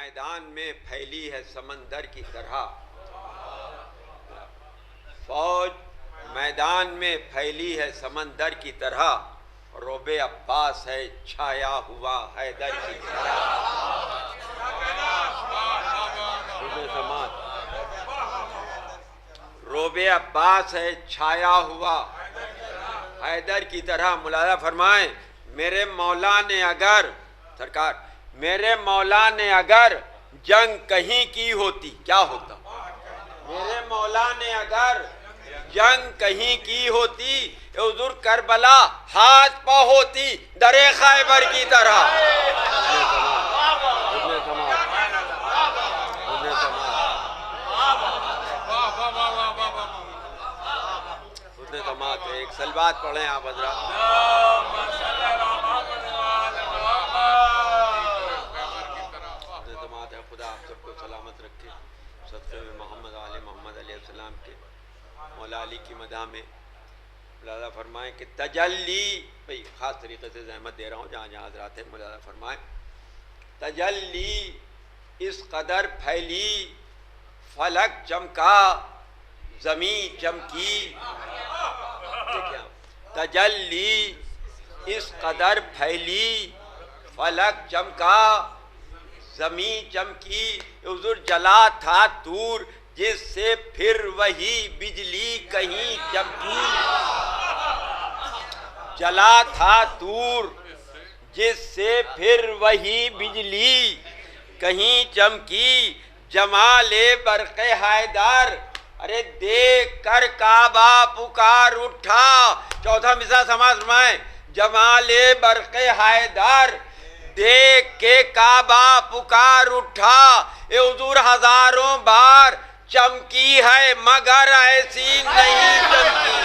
मैदान में फैली है समंदर की तरह, फौज मैदान में फैली है समंदर की तरह, रोबे अब्बास है छाया हुआ हैदर की तरह। रोबे अब्बास है छाया हुआ हैदर की तरह। मुलाजा फरमाएं, मेरे मौला ने अगर सरकार, मेरे मौला ने अगर जंग कहीं की होती क्या होता? मेरे मौला ने अगर जंग कहीं की होती, हुजूर करबला हाथ पा होती दरे खैबर की तरह। एक सलवात पढ़े आप हजरा। खुदा आप सबको सलामत रखे। सदक़े में मोहम्मद आले मोहम्मद अलैहिस्सलाम के मौला अली की मदा में मुलाज़ा फरमाएँ कि तजल्ली, भाई ख़ास तरीक़े से ज़हमत दे रहा हूँ जहाँ जहाँ हज़रात है, मुलाज़ा फरमाएँ तजल्ली इस कदर फैली, फलक चमका ज़मीं चमकी। देखिए तजल्ली इस कदर फैली, फलक चमका ज़मीं चमकी। हुज़ूर जला था तूर जिससे फिर वही बिजली कहीं चमकी। जला था तूर जिससे फिर वही बिजली कहीं चमकी। जमाले बरक़े हैदर, अरे देख कर काबा पुकार उठा। चौथा मिसरा समाज फरमाएं, जमाले बरक़े हैदर, देख के काबा पुकार उठा। ए हुजूर हजारों बार चमकी है मगर ऐसी नहीं चमकी।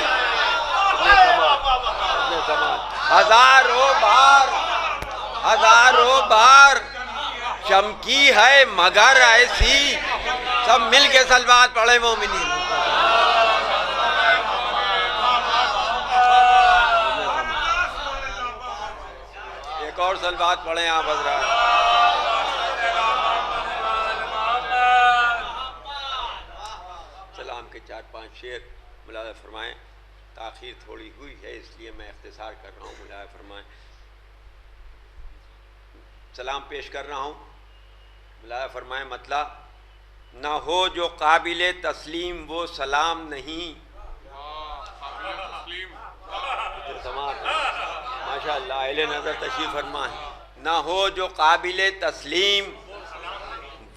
हजारों बार चमकी है मगर ऐसी। सब मिल के सलवात पढ़े मोमिनीन। एक और सलवात पढ़े आप हज़रात। सलाम के 4-5 शेर मुलाज़ा फरमाएं। ताख़ीर थोड़ी हुई है इसलिए मैं इख्तिसार कर रहा हूँ। मुलाज़ा फरमाएं, सलाम पेश कर रहा हूँ। मुलाज़ा फरमाएं, मतलब न हो जो काबिले तस्लीम वो सलाम नहीं। माशाअल्लाह अहले नज़र तशरीफ़ फरमा है। न हो जो काबिले तस्लीम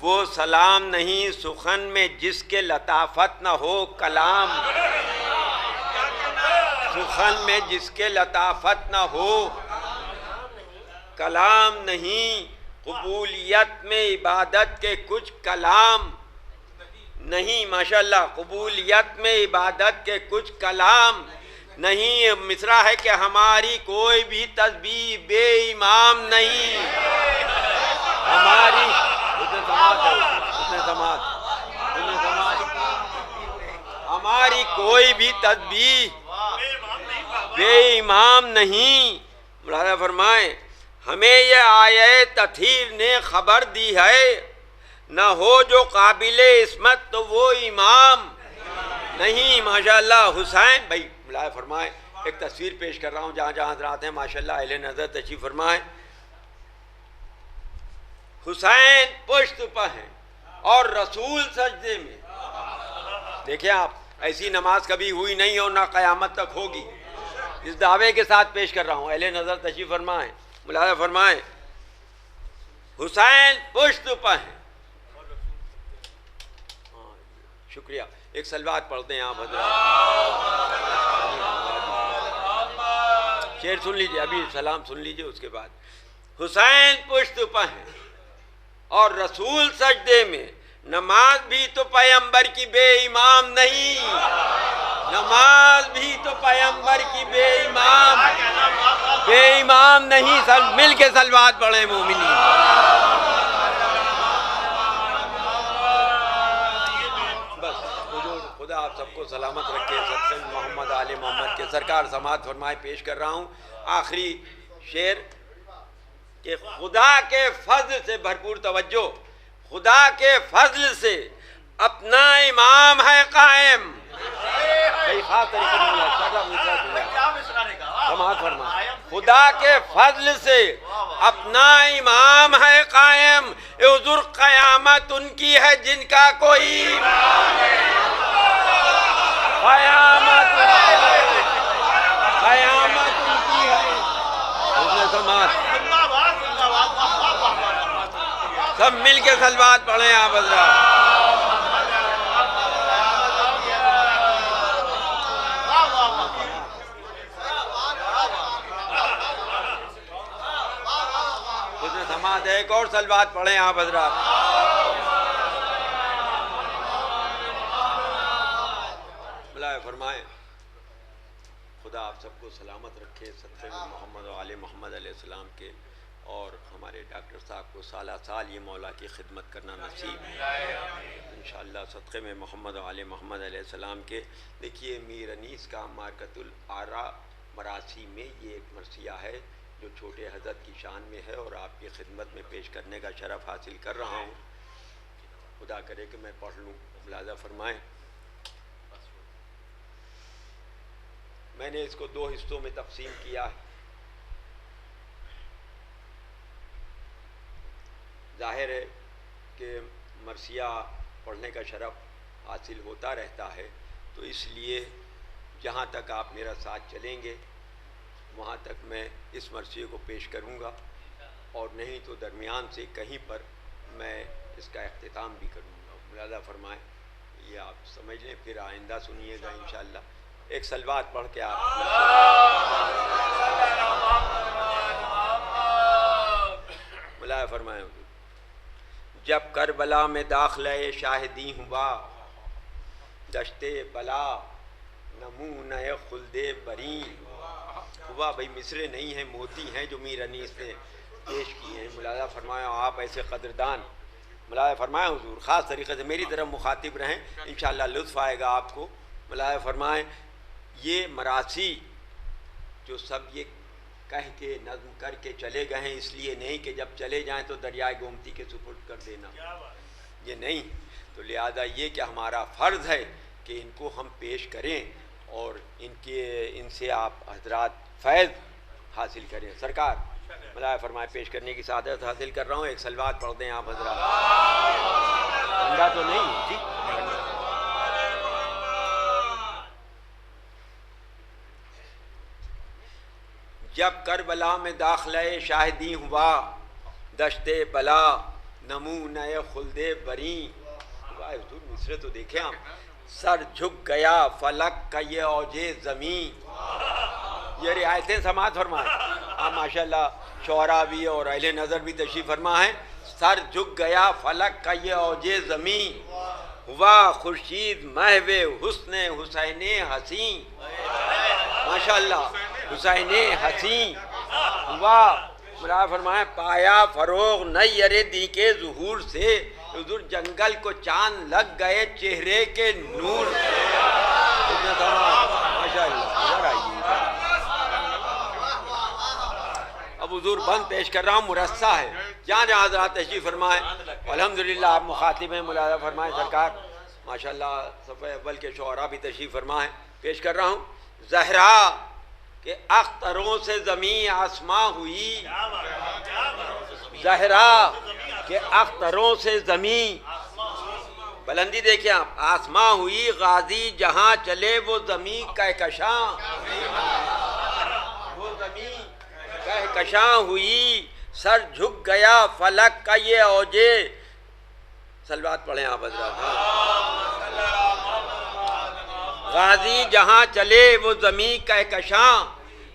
वो सलाम नहीं, सुखन में जिसके लताफत न हो कलाम। सुखन में जिसके लताफत न हो कलाम नहीं। कबूलियत में इबादत के कुछ कलाम नहीं। माशाअल्लाह, कबूलियत में इबादत के कुछ कलाम नहीं। मिसरा है कि हमारी कोई भी तस्बीह बेईमाम नहीं। हमारी हमारी कोई भी तस्बीह बेईमाम नहीं। मुलाज़ा फरमाए, हमें ये आये तथहीर ने खबर दी है, न हो जो काबिले इस्मत तो वो इमाम नहीं। माशाअल्लाह हुसैन, भाई मुलाज़ा फरमाए, एक तस्वीर पेश कर रहा हूँ जहाँ जहाँ हज़रात हैं माशाअल्लाह अहले नज़र तशरीफ़ फरमाए। हुसैन पुश्त पर हैं और रसूल सजदे में। देखिए आप, ऐसी नमाज कभी हुई नहीं और ना क़यामत तक होगी। इस दावे के साथ पेश कर रहा हूँ। अहले नज़र तशरीफ़ फरमाएँ। मुलाज़ा फरमाएँ, हुसैन पुश्त पर हैं। शुक्रिया। एक सलवात पढ़ते हैं आप हज़रात। शेर सुन लीजिए, अभी सलाम सुन लीजिए उसके बाद। हुसैन पुश्त पर हैं और रसूल सजदे में। नमाज भी तो पैगंबर की बेईमाम नहीं। नमाज भी तो पैगंबर की बेईमाम नहीं। सब मिल के सलवात पढ़े मोमिनी। बस खुदा आप सबको सलामत रखे। सदक़े मोहम्मद आले मोहम्मद के सरकार समात फरमाए पेश कर रहा हूँ। आखिरी शेर कि खुदा के फज़्ल से भरपूर तवज्जो, खुदा के फजल से अपना इमाम है कायम। भाई खास तरीके से खुदा के फजल से अपना इमाम है कायम, हुजूर क़यामत उनकी है जिनका कोई क़यामत उनकी है। सब मिल के सलवात पढ़े आप हज़रात। एक और सलवात पढ़े आप हज़रात। बुलाए फरमाए खुदा आप सबको सलामत रखे, सत्ते में मोहम्मद और आले मोहम्मद अलैहिस्सलाम के, और हमारे डॉक्टर साहब को साला साल ये मौला की खिदमत करना नसीब इंशाअल्लाह सदक़े में मोहम्मद और आले मोहम्मद अलैहिस्सलाम के। देखिए मीर अनीस का मारकतुल आरा मरासी में ये एक मरसिया है जो छोटे हज़रत की शान में है और आपकी खिदमत में पेश करने का शरफ़ हासिल कर रहा हूँ। खुदा करे कि मैं पढ़ लूँ। मुलाज़ा फरमाएँ। मैंने इसको दो हिस्सों में तक़सीम किया है। ज़ाहिर है कि मरसिया पढ़ने का शरफ़ हासिल होता रहता है, तो इसलिए जहाँ तक आप मेरा साथ चलेंगे वहाँ तक मैं इस मरसिए को पेश करूँगा, और नहीं तो दरमियान से कहीं पर मैं इसका अख्तिताम भी करूँगा। मुलाज़ा फरमाएँ, ये आप समझ लें, फिर आइंदा सुनिएगा इंशाअल्लाह। एक सलवात पढ़ के आप मुलाज़ा फरमाएँ। जब करबला में दाखिले शाहिदी हुआ, दश्ते बला नमूने खुल्दे बरी हुआ। भाई मिसरे नहीं हैं, मोती हैं जो मीर अनीस ने पेश किए हैं। मुलाज़ा फरमाया आप ऐसे कदरदान, मुलाज़ा फरमाया हुजूर ख़ास तरीक़े से मेरी तरफ मुखातिब रहें, इंशाअल्लाह लुत्फ़ आएगा आपको। मुलाज़ा फरमाएँ ये मरासी जो सब ये कह के नज़्म करके चले गए हैं, इसलिए नहीं कि जब चले जाएं तो दरियाए गोमती के सुपुर्द कर देना, ये नहीं। तो लिहाजा ये कि हमारा फ़र्ज़ है कि इनको हम पेश करें और इनसे आप हज़रात फैज़ हासिल करें। सरकार मुलाज़ा फरमाए पेश करने की सादत हासिल कर रहा हूँ। एक सलवात पढ़ दें आप हज़रात। ठंडा तो नहीं जी। जब करबला में दाखिले शाहिदी हुआ, दश्ते बला नमूने खुल्दे बरी। मिसरे तो देखें आप। सर झुक गया फलक का ये औजे ज़मी। ये रियायतें समात फरमाएँ आप माशाल्लाह। शोहरा भी और अहले नज़र भी तशरीफ़ फरमा है। सर झुक गया फलक का ये औजे ज़मी, हुआ खुर्शीद महवे हुस्ने हुसैने हसी। माशाल्लाह हुसैने हसी हुआ। मुलाज़ा फरमाए पाया फ़रोग़ नय्यरे दी के ज़ुहूर से, हुज़ूर जंगल को चांद लग गए चेहरे के नूर से। अब हुज़ूर बंद पेश कर रहा हूँ, मुरस्सा है। जहाँ जहाँ हज़रात तशरीफ़ फरमाएँ अल्हम्दुलिल्लाह आप मुखातिब हैं। मुलाज़ा फरमाएँ सरकार माशाल्लाह सफ़े अव्वल के शोहरा भी तशरीफ़ फरमाएँ। पेश कर रहा हूँ। ज़हरा के अख्तरों से ज़मीं आसमां हुई, ज़हरा के अख्तरों से ज़मीं, बुलंदी देखिए आप, आसमां हुई गाजी जहाँ चले वो ज़मीं कहकशां, वो ज़मीं कहकशां हुई। सर झुक गया फलक का ये औजे। सलवात पढ़ें आप हज़रात। गाजी जहाँ चले वो ज़मीं कहकशां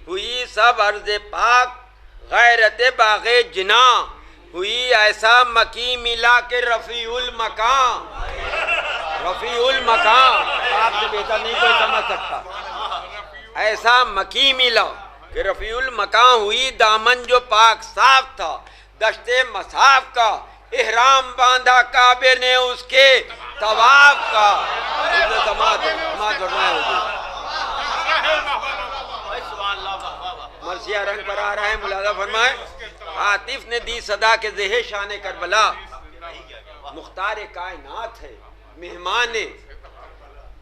हुई, सब अर्ज़ पाक गैरत बाग़े जिना हुई। ऐसा मकी मिला के रफ़ीउल मकान, रफ़ीउल मकान आपसे बेहतर नहीं कोई समझ सकता। ऐसा मकी मिला कि रफ़ीउल मकान हुई। दामन जो पाक साफ था दश्ते मसाफ का, इहराम बांधा काबे ने उसके तवाफ का। मरसिया रंग पर आ रहा है। मुलाज़ा फरमाए आतिफ ने दी सदा के ज़ेहे शान करबला। मुख्तार कायनात है, मेहमान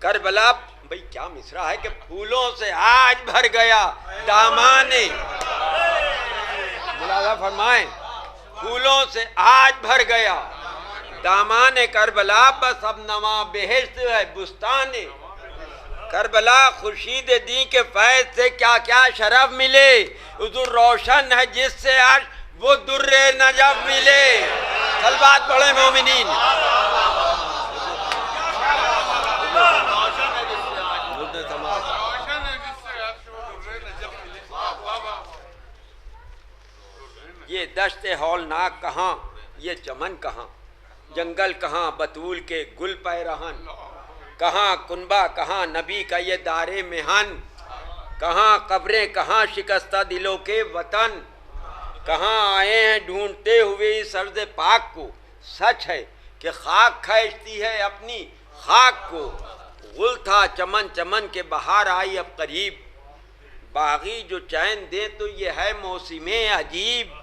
करबला। भाई क्या मिसरा है कि फूलों से आज भर गया दामाने, मुलाजा फरमाए, फूलों से आज भर गया दामाने करबला, बस अब नवा बेहश्त है बुस्ताने करबला। खुर्शीद दी के फैज से क्या क्या शरफ मिले, हुजूर रोशन है जिससे आज वो दुर्रे नजफ मिले। सलवात पढ़े मोमिनीन। ये दश्ते हौलनाक कहाँ, ये चमन कहाँ, जंगल कहाँ, बतूल के गुल पैरहन कहाँ, कुनबा कहाँ, नबी का ये दारे मेहन कहाँ, कब्रें कहाँ, शिकस्ता दिलों के वतन कहाँ, आए हैं ढूंढते हुए इस अर्ज़ पाक को। सच है कि खाक खींचती है अपनी खाक को, गुल था चमन चमन के बहार आई अब करीब, बागी जो चैन दे तो ये है मौसमे अजीब।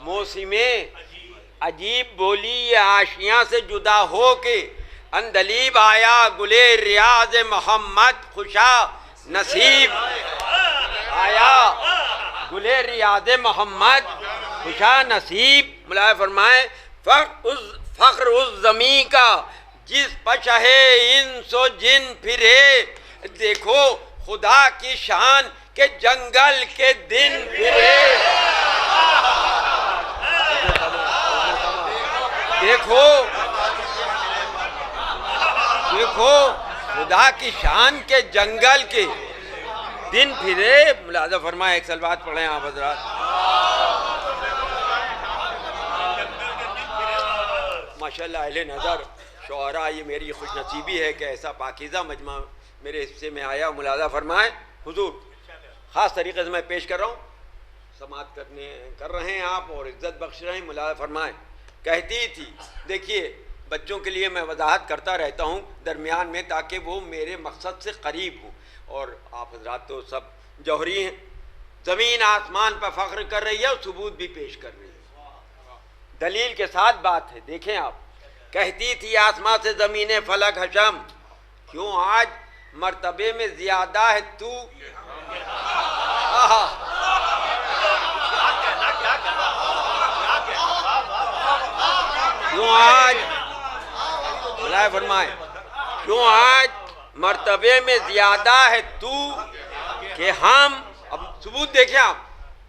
मौसमे अजीब बोली ये आशियाँ से जुदा हो के, अंदलीब आया गुले रियाज मोहम्मद खुशा नसीब, आया गुले रियाज मोहम्मद खुशा नसीब। मुलाय फरमाए फ़ख्र उस ज़मी का जिस पशहे इंसो जिन फिरे, देखो खुदा की शान के जंगल के दिन फिरे। देखो देखो खुदा की शान के जंगल के दिन फिरे। मुलाज़ा फरमाए, एक सलवात पढ़ें आप हज़रात। माशाअल्लाह अहले नज़र शोहरा, ये मेरी खुशनसीबी है कि ऐसा पाकीज़ा मजमा मेरे हिस्से में आया। मुलाज़ा फरमाए, हुजूर ख़ास तरीके से मैं पेश कर रहा हूँ, समात कर रहे हैं आप और इज़्ज़त बख्श रहे हैं। मुलाज़ा फरमाए, कहती थी, देखिए बच्चों के लिए मैं वजाहत करता रहता हूँ दरमियान में ताकि वो मेरे मकसद से करीब हों, और आप हज़रात तो सब जौहरी हैं। ज़मीन आसमान पर फ़ख्र कर रही है और सबूत भी पेश कर रही है, दलील के साथ बात है। देखें आप, कहती थी आसमां से ज़मीन फलक हशम, क्यों आज मर्तबे में ज़्यादा है तू। क्यों आज, बुलाए फरमाए, क्यों आज मर्तबे में ज़्यादा है तू कि हम, अब सबूत देखें आप,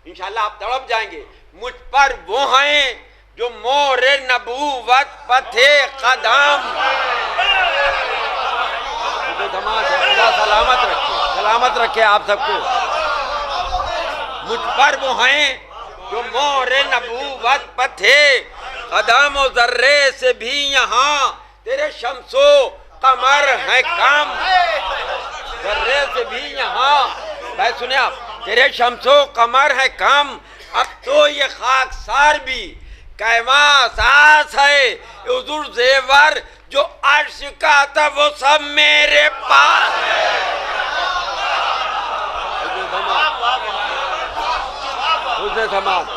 इंशाल्लाह आप तड़प जाएंगे। मुझ पर वो हैं जो मोरे नबूवत पथे कदम। सलामत रखे, सलामत रखे आप सबको। मुझ पर वो हैं जो मोरे नबूवत पथे कदम, और जर्रे से भी यहाँ तेरे शम्सो कमर है कम। जर्रे से भी यहाँ, भाई सुने आप, तेरे शम्सो कमर है कम। अब तो ये खाकसार भी कैमा सास है, हुजूर जेवर जो अर्श का था वो सब मेरे पास है। हुस्न समात,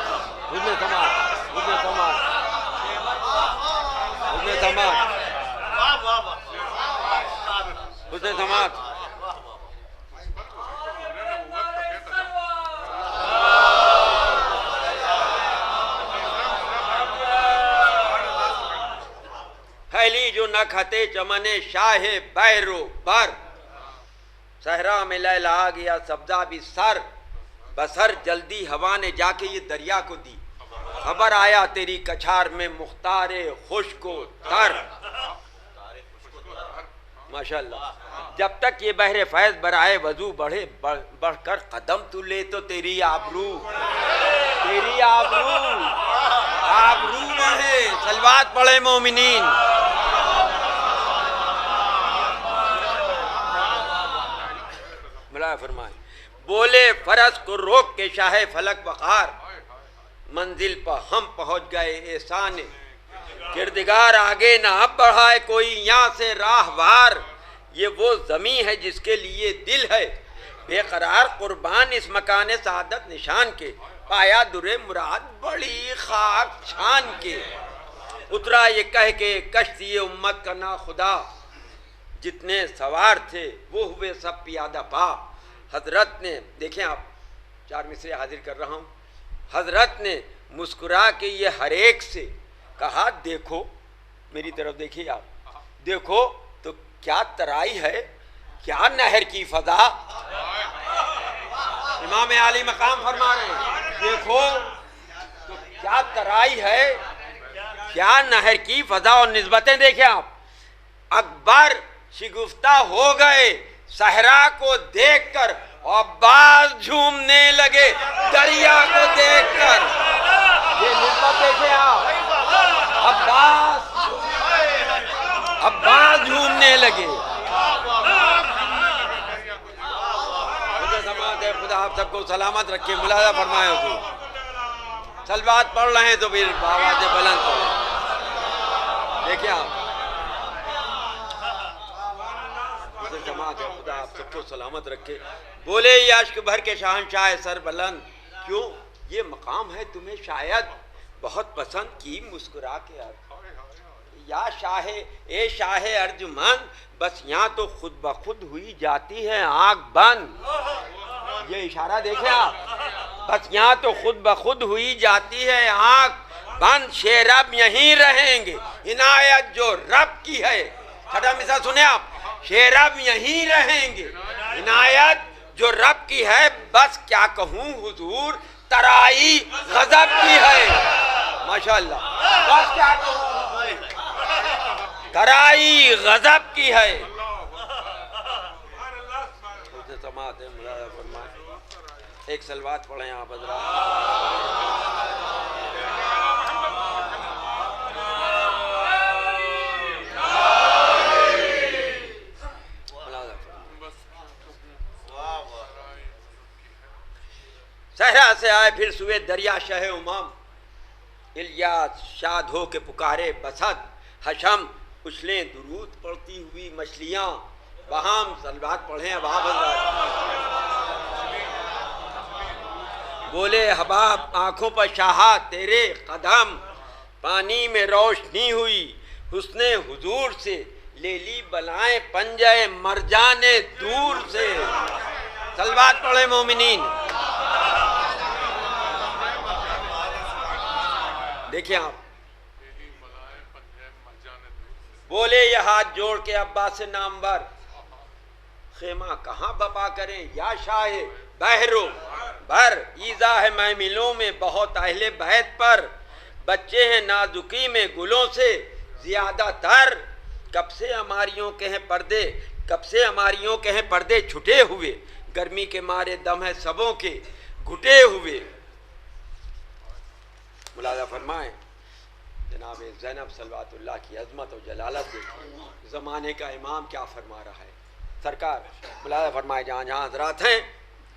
हुस्न समात, हुस्न समात, हुस्न समात, हुस्न समात। फैली जो न खते चमने शाहे बैरो बर, सहरा में लैला आ गया सब्जा भी सर बसर, जल्दी हवा ने जाके ये दरिया को दी खबर, आया तेरी कछार में मुख्तारे खुश को तर। माशाअल्लाह, जब तक ये बहरे फैज बराए वजू बढ़े बढ़कर कदम तू ले तो तेरी आबरू, तेरी आबरू, आबरू बढ़े। सलवात पढ़े मोमिनीन। मुला फरमाए, बोले फरस को रोक के शाहे फलक वक़ार, मंजिल पर हम पहुंच गए एहसान, किरदगार आगे ना अब बढ़ाए कोई यहाँ से राहवार। ये वो ज़मी है जिसके लिए दिल है बेकरार, कुर्बान इस मकान सादत निशान के, पाया दुरे मुराद बड़ी खाक छान के। उतरा ये कह के कश्ती उम्मत का ना खुदा, जितने सवार थे वो हुए सब पियादा पा। हजरत ने, देखें आप, 4 मिसरे हाजिर कर रहा हूँ। हजरत ने मुस्कुरा के ये हर एक से कहा, देखो मेरी तरफ देखिए आप, देखो तो क्या तराई है, क्या नहर की फजा। इमाम आली मकाम फरमा रहे हैं, देखो तो क्या तराई है, क्या नहर की फजा। और निस्बतें देखें आप, अकबर शिगुफ्ता हो गए सहरा को देखकर, अब्बास झूमने लगे दरिया को देखकर। ये निस्बत देखें आप, अब्बास झूमने लगे। खुदा आप सबको सलामत रखे, मुलाजा फरमाए हुजूर। सलवात पढ़ रहे हैं तो फिर आवाज़ बुलंद करें। देखिए आप, जमात है, खुदा आप सबको सलामत रखे। बोले ये अश्क भर के शहंशाह सर बुलंद, क्यों ये मकाम है तुम्हें शायद बहुत पसंद की मुस्कुरा के अर्ज। या शाहे ए शाहे अर्जुमंद, बस यहाँ तो खुद ब खुद हुई जाती है आँख बंद। ये इशारा देखें आप, बस यहाँ तो खुद ब खुद हुई जाती है आँख बंद। शेरब यहीं रहेंगे, इनायत जो रब की है। छठा मिसरा सुने आप, शेरब यहीं रहेंगे, इनायत जो रब की है। बस क्या कहूँ हुजूर, तराई गजब की है। माशाअल्लाह, बस क्या कहूँ, तराई गजब की है। समात है, मुलाजा फरमाए। एक सलवात पढ़ें आप हज़रात। सहरा से आए फिर सुए दरिया शह उमम, इलियास शाद हो के पुकारे बसत हशम। उछलें दुरूद पड़ती हुई मछलियाँ, वहाम सलवात पढ़ें अब आप बोले हबाब आँखों पर शाहा तेरे कदम, पानी में रोशनी हुई हुस्ने हुजूर से, ले ली बलाएं पंजे मर जाने दूर से। सलवात पढ़े मोमिनीन। देखिए आप, बोले ये हाथ जोड़ के अब्बास से नामवर, खेमा कहाँ बपा करें या शाहे बहरो भर। ईजा है महमिलों में बहुत अहले बैत पर, बच्चे हैं नाजुकी में गुलों से ज्यादा तर। कब से हमारियों के हैं पर्दे, कब से हमारियों के हैं पर्दे छुटे हुए, गर्मी के मारे दम है सबों के घुटे हुए। मुलाजा फरमाए जनाब ज़ैनब सलवातुल्लाह की अज़मत और जलालत देखिए, ज़माने का इमाम क्या फरमा रहा है। सरकार मुलाजा फरमाए, जहाँ जहाँ हज़रात हैं,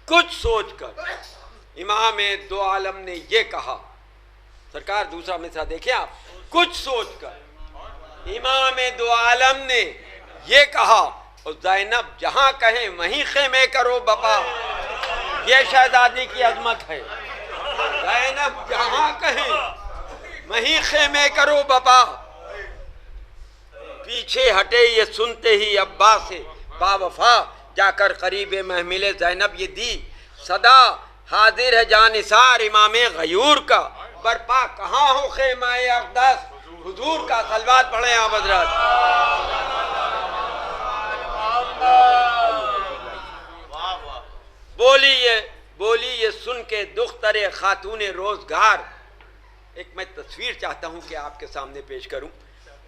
कुछ सोच कर इमाम दो आलम ने ये कहा। सरकार दूसरा मिसरा देखें आप, कुछ सोच कर इमाम दो आलम ने ये कहा, और ज़ैनब जहाँ कहें वहीं खेमे करो बपा। ये शहजादी की अज़मत है, ज़ैनब जहाँ कहें वहीं खेमे करो बपा। पीछे हटे ये सुनते ही अब्बा से बावफा, जाकर करीब महमिले ज़ैनब ये दी सदा। हाजिर है जानिसार इमामे गयूर का, बरपा कहाँ हो खेमाए अक़दस हुजूर का। सलवात पढ़े आप हज़रात। बोली ये सुन के दुख्तरे खातूने रोजगार। एक मैं तस्वीर चाहता हूँ कि आपके सामने पेश करूँ।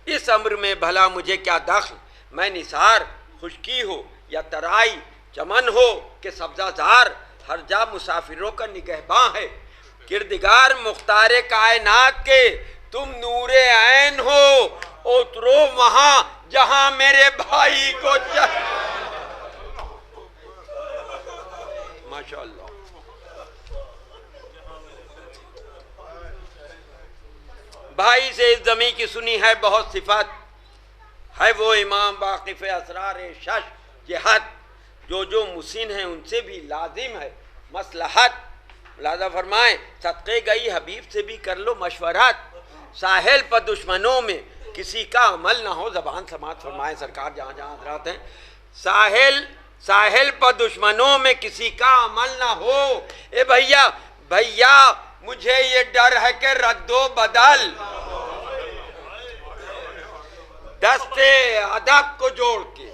इस अम्र में भला मुझे क्या दख्ल, मैं निसार खुशकी हो या तराई चमन हो कि सब्जाजार, हर जा मुसाफिरों का निगहबां है। किरदिगार मुख्तारे कायनात के तुम नूरे ऐन हो, उतरो वहाँ जहाँ मेरे भाई को माशाअल्लाह। भाई से इस जमी की सुनी है बहुत सिफत, है वो इमाम वाकिफ असरार शश जहत। जो मुसीन हैं उनसे भी लाजिम है मसलहत। मुलाजा फरमाए, सदक़े गई हबीब से भी कर लो मशवरत। साहिल पर दुश्मनों में किसी का अमल ना हो। जबान समात फरमाए सरकार जहाँ जहाँ हजरात हैं। साहिल पर दुश्मनों में किसी का अमल ना हो। ए भैया भैया मुझे ये डर है कि रद्दो बदल दस्ते अदब को जोड़ के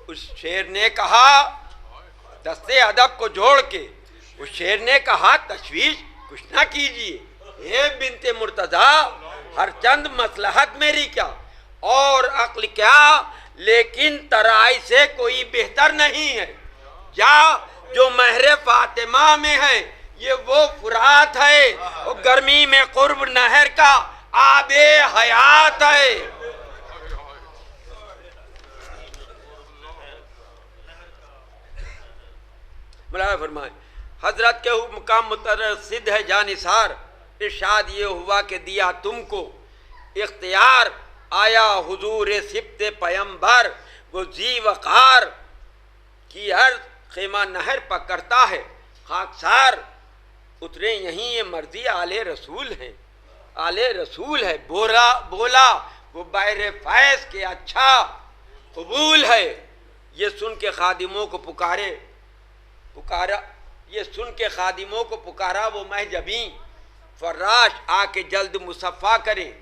उस शेर ने कहा, दस्ते अदब को जोड़ के उस शेर ने कहा तशवीश कुछ ना कीजिए ए बिनते मुर्तजा, हर चंद मसलहत मेरी क्या और अक्ल क्या, लेकिन तराई से कोई बेहतर नहीं है। जा जो महरे फातिमा में है ये वो फुरात है, वो गर्मी में कुर्ब नहर का आबे हयात है। मुलाया फरमाए हजरत के मुकाम मुतरसिद है जानिसार, इरशाद ये हुआ कि दिया तुमको इख्तियार, आया हुजूर सिब्ते पैगंबर वो जी वकार की हर खेमा नहर पर करता है खाकसार, उतरे यहीं ये मर्जी आले रसूल हैं, आले रसूल है। बोला वो बैर फैज के अच्छा कबूल है, ये सुन के खादिमों को पुकारा ये सुन के खादिमों को पुकारा वो महजबी, फर्राश आके जल्द मुसफ़ा करें,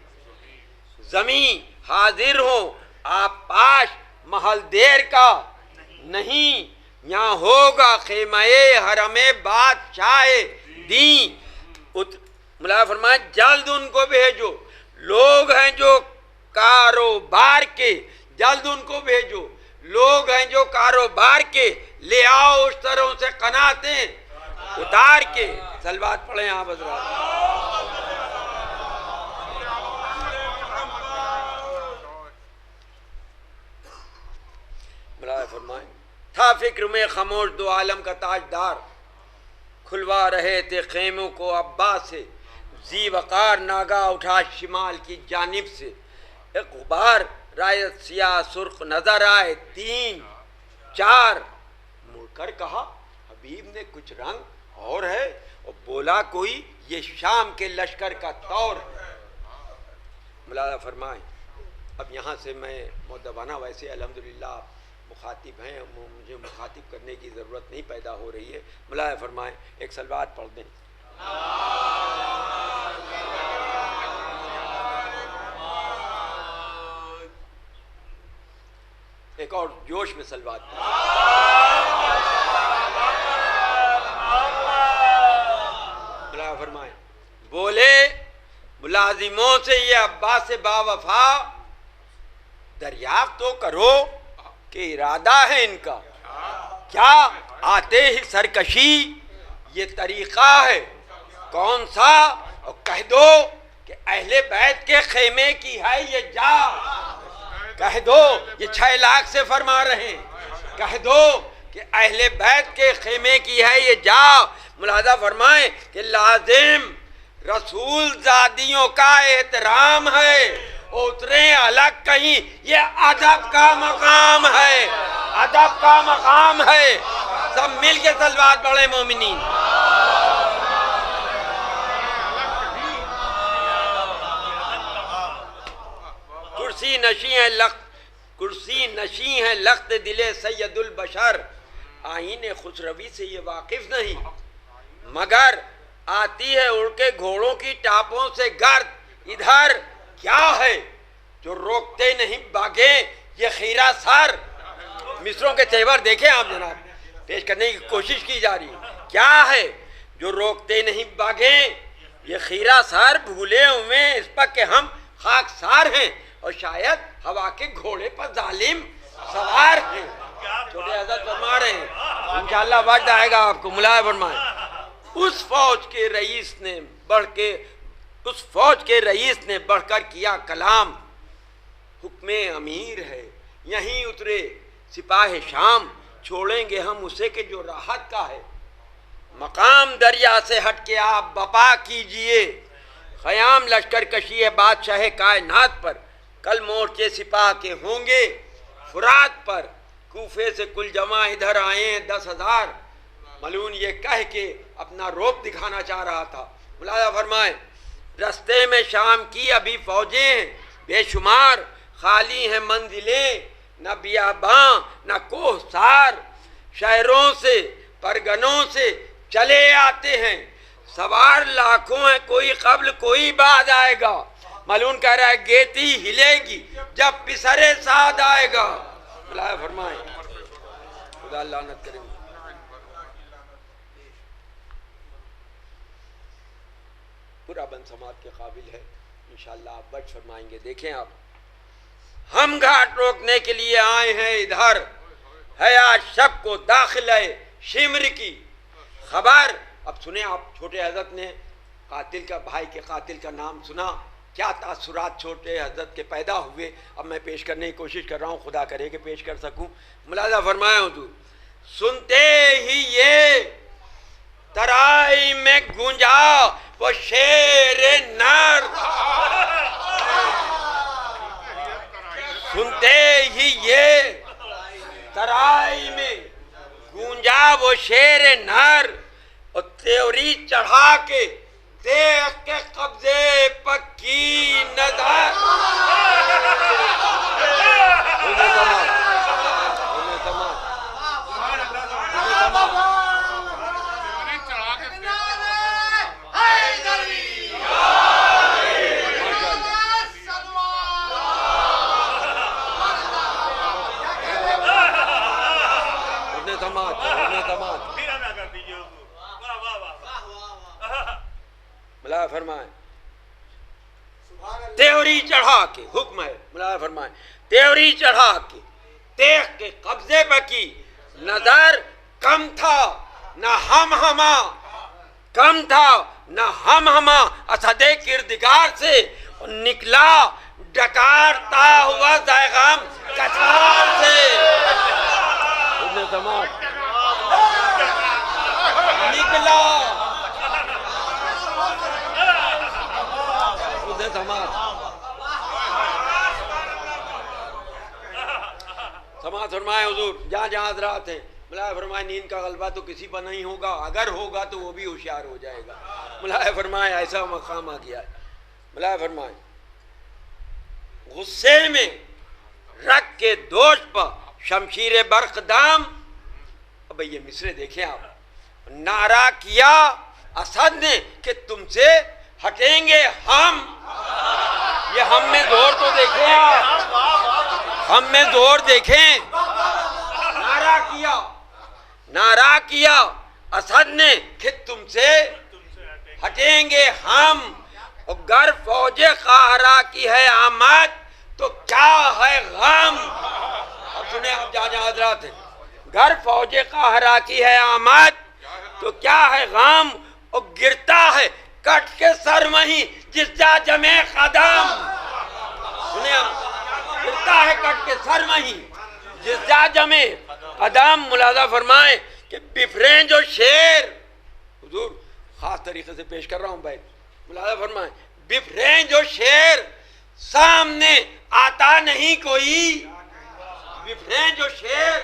जमी हाजिर हो आप पाश, महल देर का नहीं यहाँ होगा खेमे हरमे बादशाह दी। मुला फरमाया जल्द उनको भेजो, लोग हैं जो कारोबार के, जल्द उनको भेजो, लोग हैं जो कारोबार के, ले आओ उस तरह से कनाते उतार के। सलवात पढ़े आप हज़रात। मुला फरमाए था फिक्र में खामोश दो आलम का ताजदार, खुलवा रहे थे खेमों को अब्बास से, जी वकार नागा उठा शिमाल की जानिब से, एक गुबार रायत सिया सुर्ख नजर आए, 3 4 मुड़कर कहा हबीब ने कुछ रंग और है, और बोला कोई ये शाम के लश्कर का तौर है। मुलाजा फरमाए अब यहाँ से मैं मुद्दबाना, वैसे अल्हम्दुलिल्लाह मुखातिब हैं, मुझे मुखातिब करने की ज़रूरत नहीं पैदा हो रही है। मुलाजा फरमाए एक सलवात पढ़ दें। एक और जोश में सलवात फरमाए। बोले मुलाजिमों से ये अब्बास से बावफा दरियाफ्त तो करो कि इरादा है इनका क्या, आते ही सरकशी ये तरीका है कौन सा, और कह दो कि अहले बैत के खेमे की है ये जा, कह दो ये 6 लाख से फरमा रहे हैं, कह दो कि अहले बैत के खेमे की है ये जा। मुलाजा फरमाए कि लाजिम रसूल जादियों का एहतराम है, उतरे अलग कहीं ये अदब का मकाम है, अदब का मकाम है। सब मिल के सलवात पढ़े मोमिनीन। कुर्सी नशी है लख्त दिले सैयदुल बशर, आईने खुसरवी से ये वाकिफ नहीं, मगर आती है उड़ के घोड़ों की टापों से गर्द। इधर क्या है जो रोकते नहीं बागे ये खीरा सार। मिस्रों के तेवर देखें आप जनाब, पेश करने की कोशिश की जा रही है। क्या है जो रोकते नहीं बागे ये खीरा सार, भूले हुए इस पर के हम खाकसार हैं, और शायद हवा के घोड़े पर जालिम सवार हैं। छोटे हज़रत फरमा रहे हैं इंशाअल्लाह वक्त आएगा आपको। मुलाया फरमाए उस फौज के रईस ने बढ़कर किया कलाम, हुक्मे अमीर है यहीं उतरे सिपाही शाम, छोड़ेंगे हम उसे के जो राहत का है। मकाम दरिया से हट के आप बपा कीजिए, ख़याम लश्कर कशी है बादशाह कायनात पर, कल मोर्चे सिपाह के होंगे फुरात पर, कूफे से कुल जमा इधर आए हैं 10,000। मलून ये कह के अपना रोब दिखाना चाह रहा था। मुलाजा फरमाए रास्ते में शाम की अभी फौजें बेशुमार, खाली हैं मंजिलें, न बियाबां न कोहसार। शहरों से परगनों से चले आते हैं, सवार लाखों हैं, कोई कब्ल कोई बाद आएगा। मलून कह रहा है गेती हिलेगी जब पिसरे साद आएगा। अल्लाह फरमाए, खुदा लानत करेंगे। पूरा बन समात के काबिल है, इंशाअल्लाह आप बच फरमाएंगे। देखें आप, हम घाट रोकने के लिए आए हैं इधर, है आज शब को दाखिल है शिमर की खबर। अब सुने आप, छोटे हजरत ने कातिल का, भाई के कातिल का नाम सुना, क्या तासुरात छोटे हजरत के पैदा हुए। अब मैं पेश करने की कोशिश कर रहा हूँ, खुदा करे कि पेश कर सकूँ। मुलाजा फरमाया हुजूर, सुनते ही ये तराई में गूंजा वो शेर नर, सुनते ही ये तराई में गूंजा वो शेर नर, और त्योरी चढ़ा के देख के कब्जे पक्की नजर। फरमाए त्योरी चढ़ा के, हुक्म है मुला फरमाए, त्योरी चढ़ा के देख के कब्जे बकी नजर, कम था न हम हमा, कम था न हम हमा असदे किरदिगार से, निकला डकारता हुआ ज़ैगाम कतार से। निकला समाज फरमाए हुजूर, जहाँ जहाँ हजरात हैं, मुलाया फरमाए नींद का गलबा तो किसी पर नहीं होगा, अगर होगा तो वो भी होशियार हो जाएगा। मुलाया फरमाए ऐसा मकाम आ गया है। मुलाया फरमाए गुस्से में रख के दोष पर शमशीर बरकदाम। अब ये मिसरे देखें आप, नारा किया असद ने कि तुमसे हटेंगे हम। ये हम में जोर तो देखें आप, हम में जोर देखें। नारा किया असद ने कि तुमसे हटेंगे हम, और गर फौजे काहरा की है आमद तो क्या है गम। अब सुने आप, जहाँ जहाँ हजरात हैं, गर फौजे काहरा की है आमद तो क्या है गम, और गिरता है कट के सर वहीं जिस जा जमे कदम। सुने आप, गिरता है कट के सर वहीं जिस जा जमे कदम। मुलाजा फरमाए कि बिफरे जो शेर, हुजूर खास तरीके से पेश कर रहा हूँ भाई। मुलाजा फरमाए बिफरे जो शेर, सामने आता नहीं कोई। बिफरे जो शेर,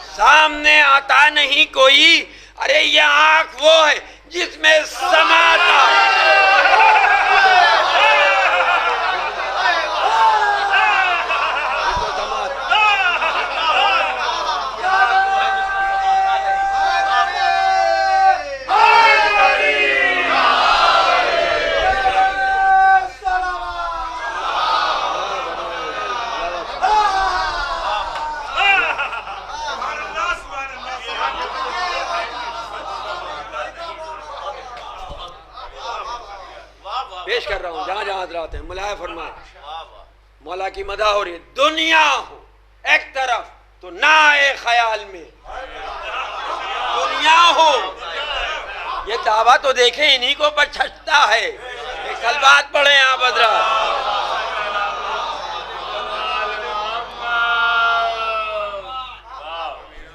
सामने आता नहीं कोई। अरे ये आंख वो है जिसमें समाता। पेश कर रहा हूँ जहाँ जहाँ हजरात हैं। मुलाया फरमाए, मौला की मदा हो रही है। दुनिया हो एक तरफ तो ना आए ख्याल में, दुनिया हो। ये दावा तो देखे इन्हीं को पर छचता है। एक सलवात पढ़े आप हजरात।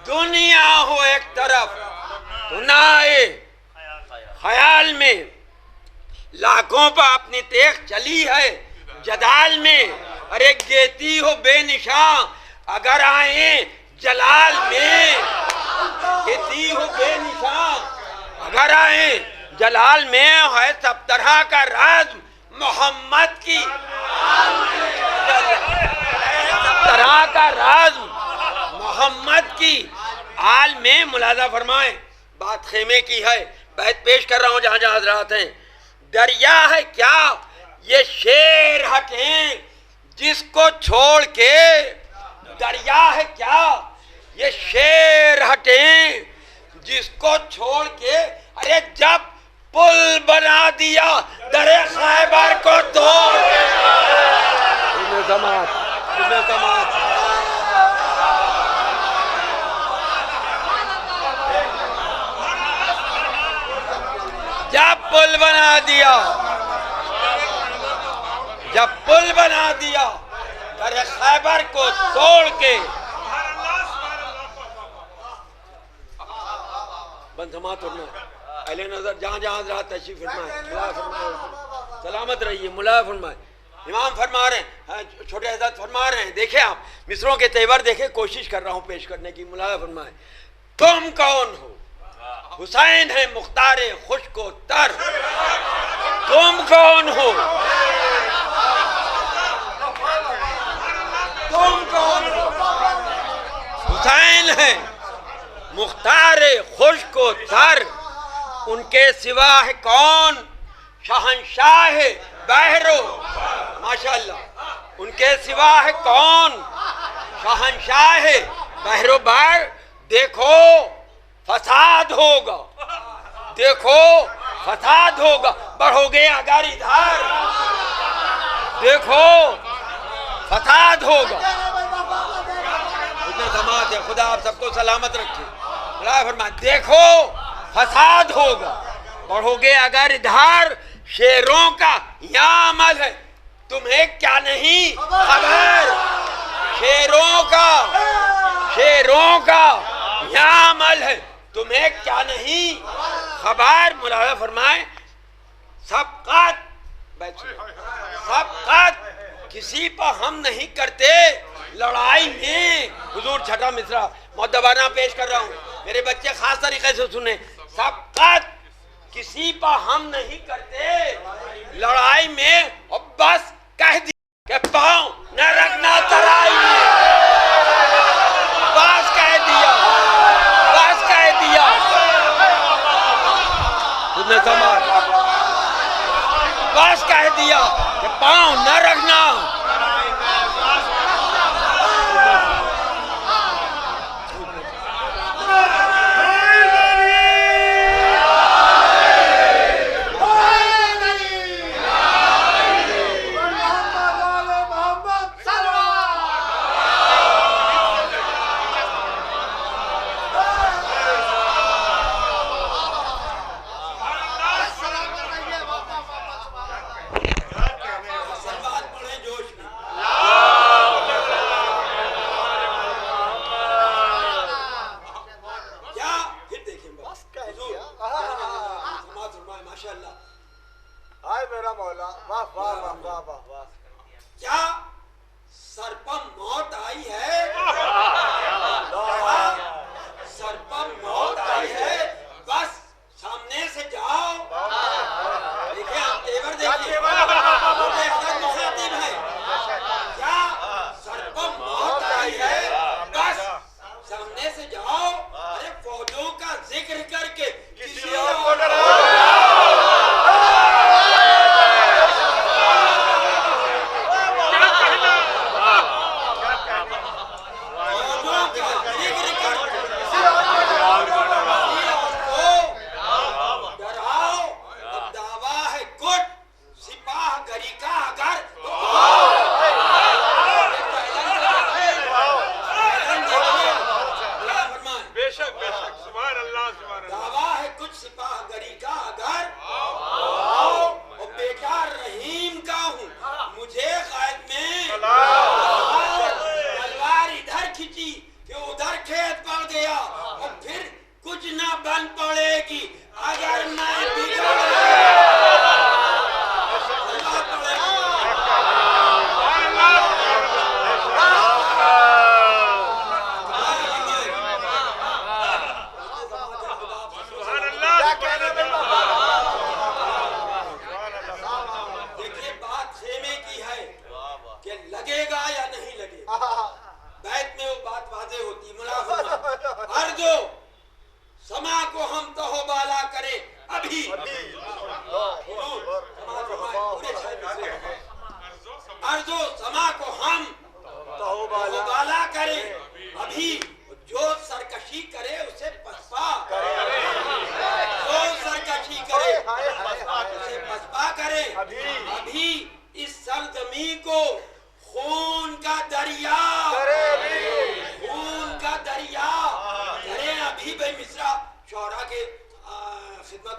दुनिया हो एक तरफ तो ना आए ख्याल में, लाखों पर अपनी तेख चली है जदाल में। अरे गेती हो बेनिशां अगर आए जलाल में, गेती हो बेनिशां अगर आए जलाल में है सब तरह का राज मोहम्मद की, सब तरह का राज मोहम्मद की। आल में मुलाजा फरमाए, बात खेमे की है, बैत पेश कर रहा हूं जहां जहां हजरात हैं। दरिया है क्या ये शेर हटें जिसको छोड़ के, दरिया है क्या ये शेर हटें जिसको छोड़ के। अरे जब पुल बना दिया दरे खैबर को तोड़, जब पुल बना दिया, जब पुल बना दिया दरे खैबर को तोड़ के। बंधमा तोड़ना अहले नजर जहाँ जहाँ जहाँ तशरीफ फरमाए, सलामत रहिए, मुला फरमाए। इमाम फरमा रहे हैं, छोटे हज़रत फरमा रहे हैं, देखे आप मिसरों के तेवर देखे, कोशिश कर रहा हूँ पेश करने की। मुला फरमाए, तुम कौन हो? हुसैन है मुख्तारे खुशको तर। तुम कौन हो? तुम कौन हो? हुसैन है मुख्तारे खुशको तर। उनके सिवा है कौन शहंशाह बहरो, माशाअल्लाह। उनके सिवा है कौन शहंशाह बहरो बार। देखो फसाद होगा, देखो फसाद होगा, बढ़ोगे अगर इधर, देखो फसाद होगा। इतना समाज है, खुदा आप सबको सलामत रखे। फरमा देखो फसाद होगा, बढ़ोगे अगर इधर। शेरों का यहाँ अमल है, तुम्हें क्या नहीं खबर। शेरों का, शेरों का यहाँ अमल है, तुम्हें क्या नहीं खबर। मुलाजा फरमाए, सबकत, सबकत किसी पर हम नहीं करते लड़ाई में। हुजूर छठा मिसरा मुद्दबाना पेश कर रहा हूँ, मेरे बच्चे खास तरीके से सुने। सबकत किसी पर हम नहीं करते लड़ाई में, और बस कह दिया कि पाँव न रखना तराई में। बस कह दिया, बस कह दिया, तुमने समझ, बस कह दिया कि पाँव न रखना। क्या सर पर मौत आई है? सर पर मौत आई है, बस सामने से जाओ। देखिए आप तेवर देखिए, मुखातिब है। क्या सर पर मौत आई है, बस सामने से जाओ। अरे फौजों का जिक्र करके किसी और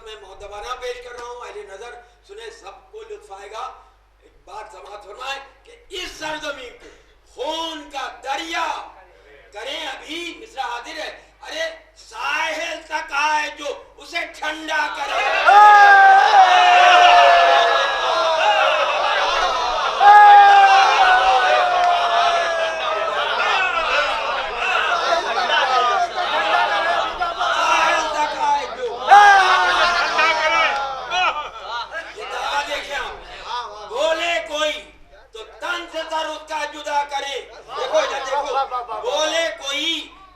मैं मोहतबाना पेश कर रहा हूँ, अहले नजर सुने, सबको लुत्फ आएगा। एक बात समाअत फरमाए कि इस सरजमीन को खून का दरिया करें, अभी मिसरा हाजिर है, अरे साहिल तक आए जो उसे ठंडा करे। बोले कोई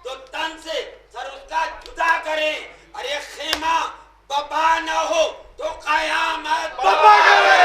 तो तन से सर उसका जुदा करे, अरे खेमा बपा न हो तो कयामत बपा करे।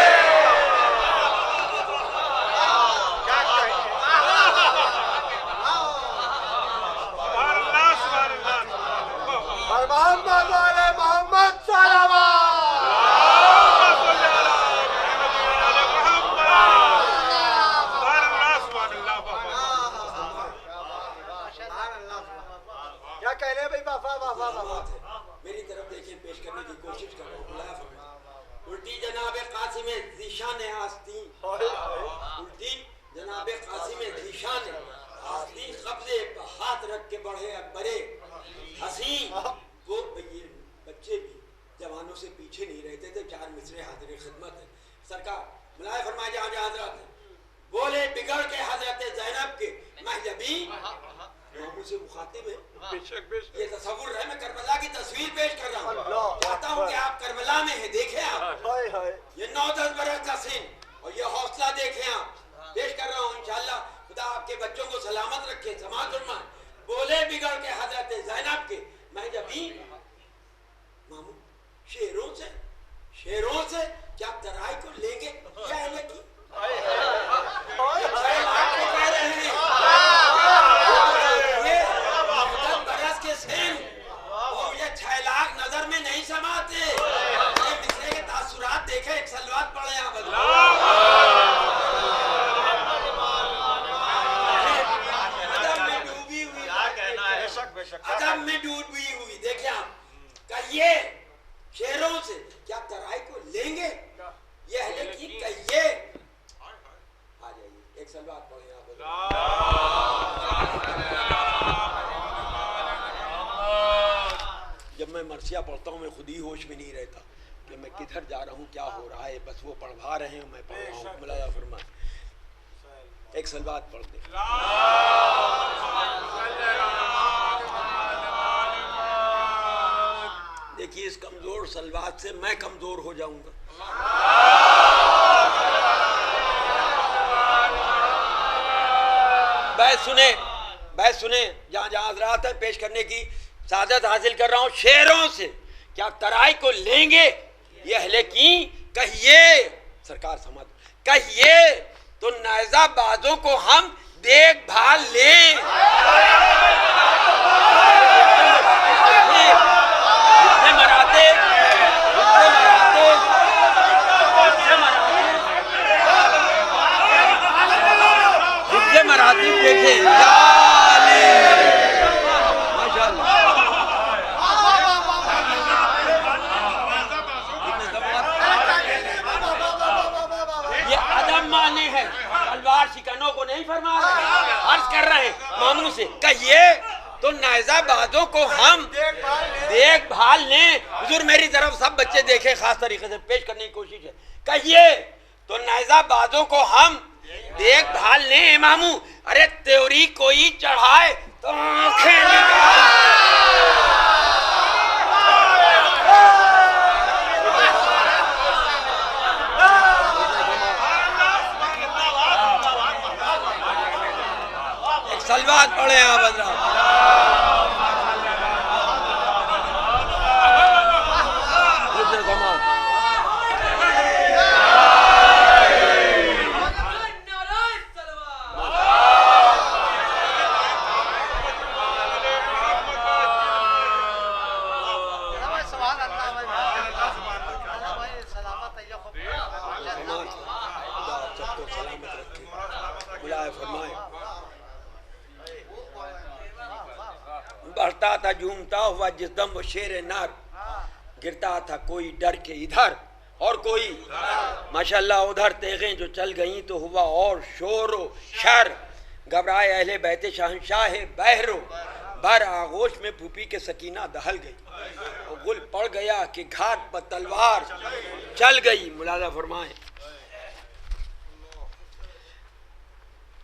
मेरी तरफ देखिए, पेश करने की कोशिश कर रहा हूँ। उल्टी जनाबे कासिम ज़ीशान आस्तीन, उल्टी जनाबे कासिम ज़ीशान आस्तीन, कब्जे पर हाथ रख के बढ़े अकबरे हसीन। वो ये बच्चे भी जवानों से पीछे नहीं रहते थे। चार मिसरे हाजिर खिदमत है सरकार, मुलाय फरमाए जहाँ जहाँ हजरत है। बोले बिगड़ के हजरत ज़ैनब के महजबी मुझसे मुखातिब है। ये तस्वुर है, मैं करबला की तस्वीर पेश कर रहा हूँ। चाहता हूँ कि आप करबला में हैं, देखें आप ये 9-10 बरस का सीन और ये हौसला देखें आप। पेश कर रहा हूँ, इंशाअल्लाह खुदा आपके बच्चों को सलामत रखे। समाअत फरमाएं। बोले बिगड़ के हजरत ज़ैनब के महजबी मामू, शेरों से क्या तराई को लेंगे या अहले की कह रहे हैं। ये 6 लाख नजर में नहीं समाते। मिसरे के तासुरात देखे, एक सलवात पढ़े यहाँ पर। अदब में डूबी हुई, अदब में डूबी हुई, देखिए आप। कहिए शेरों से क्या तराई को लेंगे ये अहले की, कहिए। आ जाइए, एक सलवात पढ़े यहाँ पर। जब मैं मरसिया पढ़ता हूँ मैं खुद ही होश में नहीं रहता कि मैं किधर जा रहा हूँ, क्या हो रहा है। बस वो पढ़वा रहे हैं, मैं पढ़ रहा हूँ। मुलाया फरमाए, एक सलवात पढ़ दे। देखिए, इस कमजोर सलवात से मैं कमजोर हो जाऊंगा। बैत सुने, जहाँ जहाँ हजरात है पेश करने की सादत हासिल कर रहा हूँ। शेरों से क्या तराई को लेंगे ये अहले की, कहिए सरकार समझ, कहिए तो नाइज़ाबाजों को हम देखभाल लें। मराती देखे शिकनों को नहीं फरमा रहे, अर्ज कर रहे हैं मामू से, कहिए तो नाइज़ाबाजों को हम देखभाल लें। हुजूर मेरी तरफ सब बच्चे देखें, खास तरीके से पेश करने की कोशिश है। कहिए तो नाइज़ाबाजों को हम देखभाल लें मामू, अरे त्योरी कोई चढ़ाए तो आंखें सलवात पढ़े आप बदरा। बढ़ता था झूमता हुआ जिस दम वो शेर नार, गिरता था कोई डर के इधर और कोई माशाल्लाह उधर। तेगें जो चल गईं तो हुआ और शोर व शर, घबराए अहले बैते शहंशाह बहरो, बर आगोश में फूफी के सकीना दहल गई, और गुल पड़ गया कि घाट पर तलवार चल गई। मुलाजा फरमाए।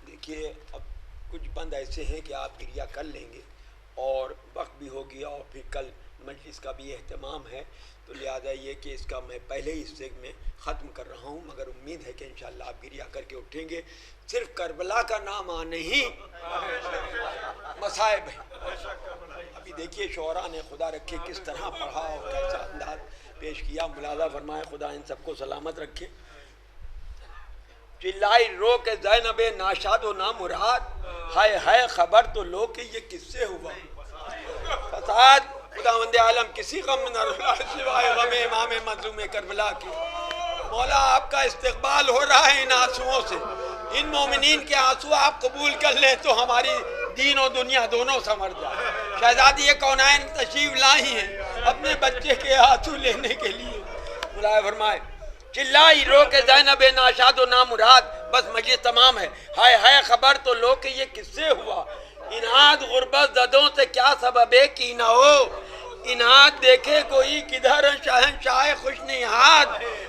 देखिए अब कुछ बंद ऐसे हैं कि आप गिरिया कर लेंगे और वक्त भी हो गया और फिर कल मजलिस का भी एहतमाम है, तो लिहाजा ये कि इसका मैं पहले ही हिस्से में ख़त्म कर रहा हूँ, मगर उम्मीद है कि इंशाअल्लाह आप गिरिया करके उठेंगे। सिर्फ करबला का नाम आने ही मसाइब है। अभी देखिए शोरा ने खुदा रखे किस तरह पढ़ा और कैसा अंदाज पेश किया। मुलाजा फरमाए खुदा इन सबको सलामत रखे। चिल्लाई रो के ज़ैनबे नाशाद व ना मुराद, है खबर तो लो कि ये किससे हुआ फसाद। खुदावंद आलम किसी गम में न सिवाय गम इमाम मज़लूम करबला की। मौला आपका इस्तकबाल हो रहा है इन आंसुओं से, इन मोमिनीन के आंसू आप कबूल कर लें तो हमारी दीन और दुनिया दोनों संवर जाए। शहजादी ये कौनाइन तशरीफ लाई हैं अपने बच्चे के आंसू लेने के लिए। बुलाए फरमाए चिल्लाई रो के ज़ैनब नाशाद व ना मुराद, बस मजलिस तमाम है खबर तो लो कि ये किससे हुआ। इनाद गुर्बत जदों से क्या सबबे की न हो, इनाद देखे कोई किधर शहंशाह खुशनिहाद।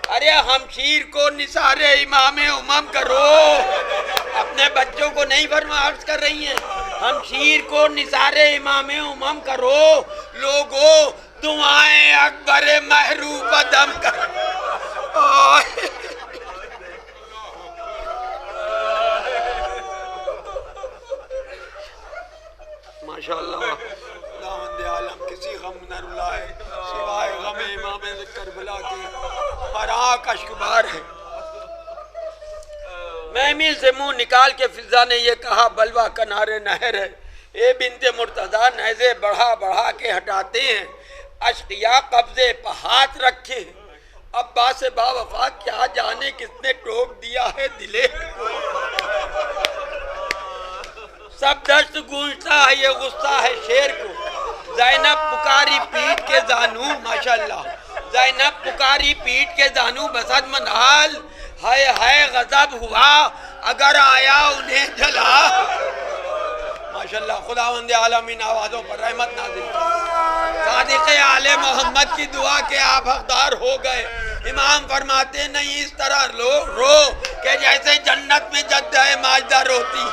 अरे हमशीर को निसारे इमाम उमम करो, अपने बच्चों को नहीं फरमाइश कर रही हैं, हमशीर को निसारे इमाम उमम करो। लोगो दुआएं अकबर महरूब दम कर। माशाअल्लाह आलम किसी गम न रुलाए सिवाय गम इमाम करबला के। हरा कश्कबार है। महमिल से मुंह निकाल के फिजा ने ये कहा बलवा किनारे नहर है। ए बिनते मुर्तजा नैज़े बढ़ा बढ़ा के हटाते हैं, अश्किया कब्जे पर हाथ रखे हैं। अब्बास बावफा क्या जाने किसने टोक दिया है दिले को। सब दस्त गूंजता है ये गुस्सा है शेर को। ज़ैनब पुकारी पीट के जानू माशाल्लाह, ज़ैनब पुकारी पीट के जानू बसद मनहाल। है गजब हुआ अगर आया उन्हें जला। माशाल्लाह खुदावंद आलम इन आवाज़ों पर रहमत नाज़िल करे। सादिक़े आले मोहम्मद की दुआ के आप हकदार हो गए। इमाम फरमाते नहीं इस तरह रो के जैसे जन्नत में जद्दा माजदा रोती।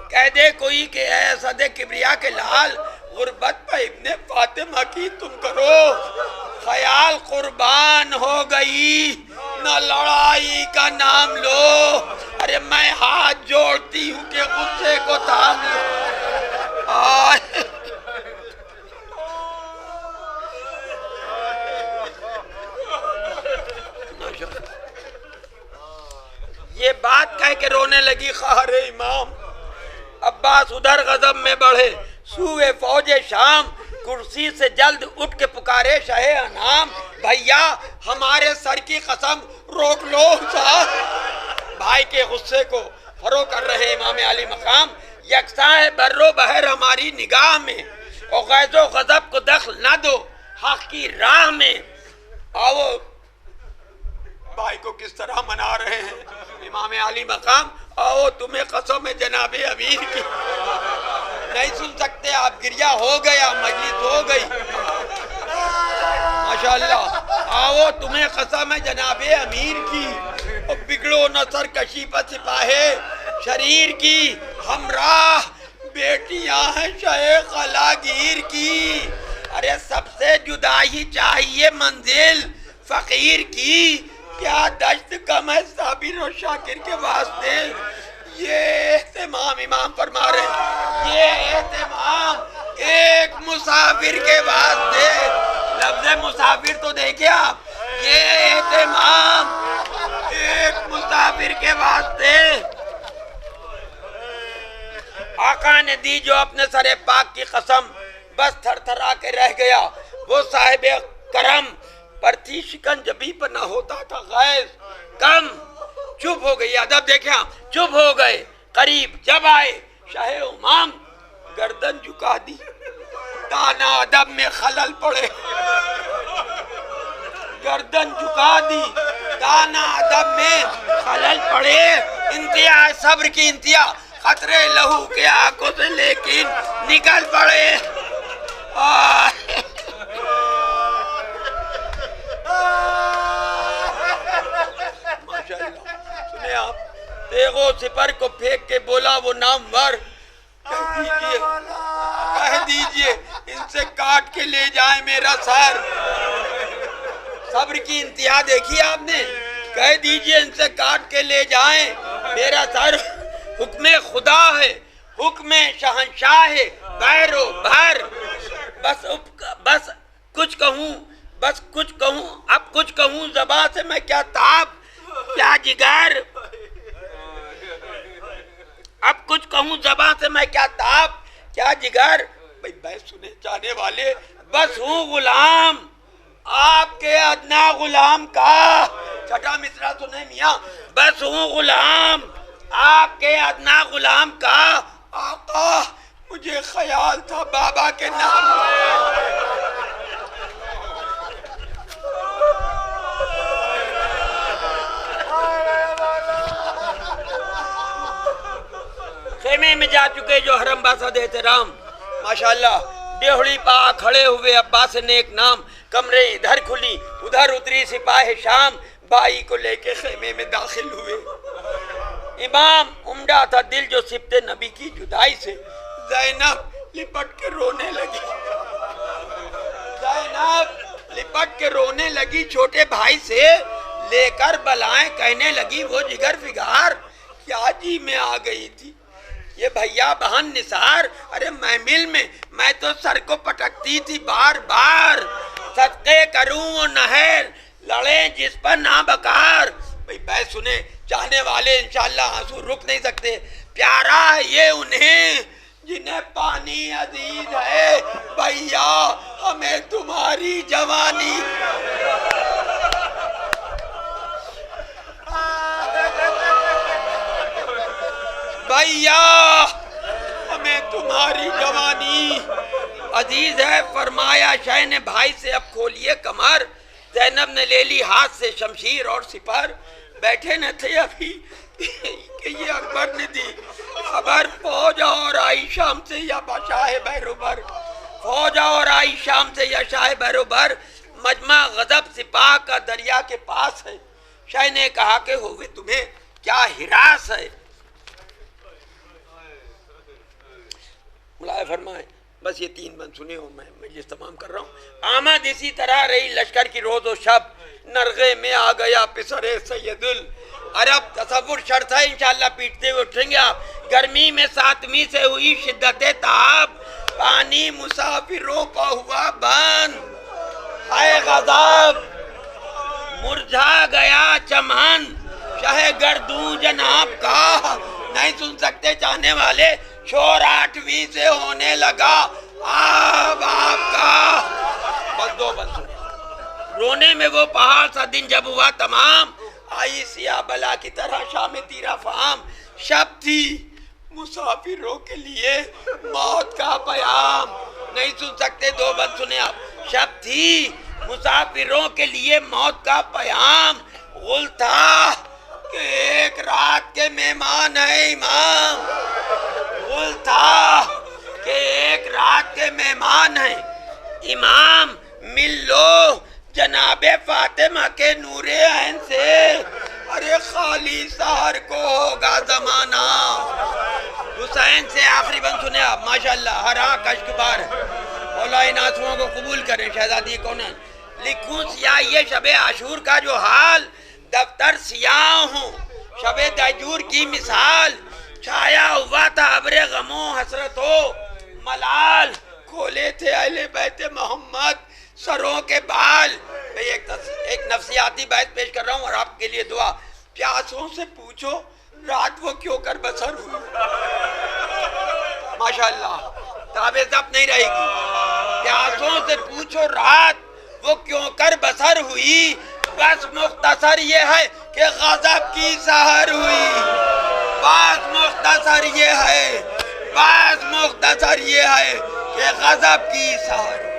कह दे कोई के है सदे किबरिया के लाल, गुर्बत पे इब्ने फातिमा की तुम करो ख्याल कुर्बान हो गई, न लड़ाई का नाम लो। अरे मैं हाथ जोड़ती हूँ कि गुस्से को थाम लो। ये बात कह के रोने लगी ख़ारे इमाम। अब्बास उधर गजब में बढ़े सूए फौजे शाम, कुर्सी से जल्द उठ के पुकारे शाहे अनाम। भैया हमारे सर की कसम रोक लो साहब। भाई के गुस्से को फरो कर रहे इमाम अली मकाम। यकसा है बर्रो बहर हमारी निगाह में, और गैज़ो गजब को दखल ना दो हक की राह में। आओ भाई को किस तरह मना रहे हैं इमाम अली मकाम। आओ तुम्हें कसम है जनाबे अमीर की, नहीं सुन सकते आप, गिरिया हो गया, मजलिस हो गई माशाअल्लाह। आओ तुम्हें कसम है जनाबे अमीर की, और बिगड़ो न सरकशी पर सिपाहे शरीर की। हमराह बेटियां हैं शेख अलागीर की। अरे सबसे जुदा ही चाहिए मंजिल फकीर की। क्या दश्त कम है साबिर और शाकिर के वास्ते। ये एहतमाम इमाम फरमा रहे, ये एहतमाम एक मुसाफिर के वास्ते। लफ्ज़ मुसाफिर तो देखिए आप, ये एहतमाम एक मुसाफिर के वास्ते। आका ने दी जो अपने सरे पाक की कसम, बस थरथरा के रह गया वो साहिब करम। पर थी शिकंजबी पर ना होता था गैस कम। चुप हो गई, अदब देखे चुप हो गए। करीब जब आए शाहे उमाम, गर्दन झुका दी, दाना अदब में खलल पड़े। गर्दन झुका दी, दाना अदब में खलल पड़े, इंतहा सब्र की इंतहा, खतरे लहू के आंखों से लेकिन निकल पड़े। माशाअल्लाह। सुने आप, तेगो सिपर को फेंक के बोला वो नामवर, कह दीजिए इनसे काट के ले जाए मेरा सर। सब्र की इंतहा देखी आपने, कह दीजिए इनसे काट के ले जाए मेरा सर। हुक्म खुदा है, हुक्म शहंशाह है, बैरो भर। बस कुछ कहूँ, बस कुछ कहूँ, अब कुछ कहूँ ज़बान से मैं क्या ताब, क्या जिगर। अब कुछ कहूँ ज़बान से मैं क्या ताब, क्या जिगर। भाई मैं सुने जाने वाले, बस हूँ गुलाम आपके अदना गुलाम का। छठा मिसरा सुने मियाँ, बस हूँ गुलाम आपके अदना गुलाम का। आका मुझे ख्याल था बाबा के नाम। खेमे में जा चुके जो हरम बासद एहतराम, माशाअल्लाह डेहड़ी पा खड़े हुए अब्बास ने एक नाम। कमरे इधर खुली उधर उतरी सिपाही शाम, बाई को लेके खेमे में दाखिल हुए। इमाम उम्दा था दिल जो सिपते नबी की जुदाई से। ज़ैनब लिपट के रोने लगी, ज़ैनब लिपट के रोने लगी छोटे भाई से लेकर बलाएं, कहने लगी वो जिगर फिगार क्या जी में आ गई थी ये भैया बहन निसार। अरे महमिल में मैं तो सर को पटकती थी बार बार, सदके करूं वो नहर लड़े जिस पर ना बकार। भाई बैठ सुने चाहने वाले इंशाल्लाह आंसू रुक नहीं सकते। प्यारा है ये उन्हें जिन्हें पानी अजीज है, भैया हमें तुम्हारी जवानी। भैया हमें तुम्हारी जवानी अजीज है। फरमाया शाह ने भाई से अब खोलिए कमर। ज़ैनब ने ले ली हाथ से शमशीर और सिपर। बैठे न थे अभी कि ये अकबर ने दी खबर, फौज और आई शाम से या शाह बरोबर, फौज और आई शाम से या शाह बरोबर। मजमा गजब सिपाह का दरिया के पास है। शाह ने कहा कि होवे तुम्हें क्या हिरास है। मुलाय फरमाए बस ये 3 बंद सुने हो, मैं मजलिस तमाम कर रहा हूँ। आमद इसी तरह रही लश्कर की रोज़ और शब, नरगे में आ गया पिसरे सैयदुल अरब। तसव्वुर शर्त है इंशाअल्लाह पीटते हुए उठेंगे आप। गर्मी में 7वीं से हुई शिद्दत ताब, पानी मुसाफिरों का हुआ बंद। हाय गज़ब मुरझा गया चमन, शाह गर्दू जनाब का। नहीं सुन सकते चाहने वाले, शोर 8वीं से होने लगा अब आपका। बस 2 बंद सुने। रोने में वो पहाड़ सा दिन जब हुआ तमाम, आई सिया बला की तरह शाम तीरा फाम। शब थी मुसाफिरों के लिए मौत का पयाम। नहीं सुन सकते 2 बंद सुने आप। शब थी मुसाफिरों के लिए मौत का पयाम। गुल था कि एक रात के मेहमान है इमाम, गुल था कि एक रात के मेहमान है इमाम। मिल लो जनाबे फातिमा के नूरे ऐन से, अरे खाली सहर को होगा जमाना। हुसैन से आखिरी बंद सुने आप। माशाअल्लाह हर आँख अश्कबार है। मौला इन आंसुओं को कबूल करें। शहजादी कौन है लिखूं सिया ये शबे आशूर का जो हाल, दफ्तर सियाह हूँ शबे दजूर की मिसाल। छाया हुआ था अब्रे गमो हसरतो मलाल, खोले थे अहले बैत मोहम्मद सरों के बाल। एक नफ्सियाती बात पेश कर रहा हूँ और आपके लिए दुआ। प्यासों से पूछो रात वो क्यों कर बसर हुई। माशाअल्लाह ताबे जब नहीं रहेगी। प्यासों से पूछो रात वो क्यों कर बसर हुई, बस मुख्तसर ये है कि गजब की सहर हुई। बस मुख्तसर ये है, बस मुख्तसर ये है कि गजब की सहर।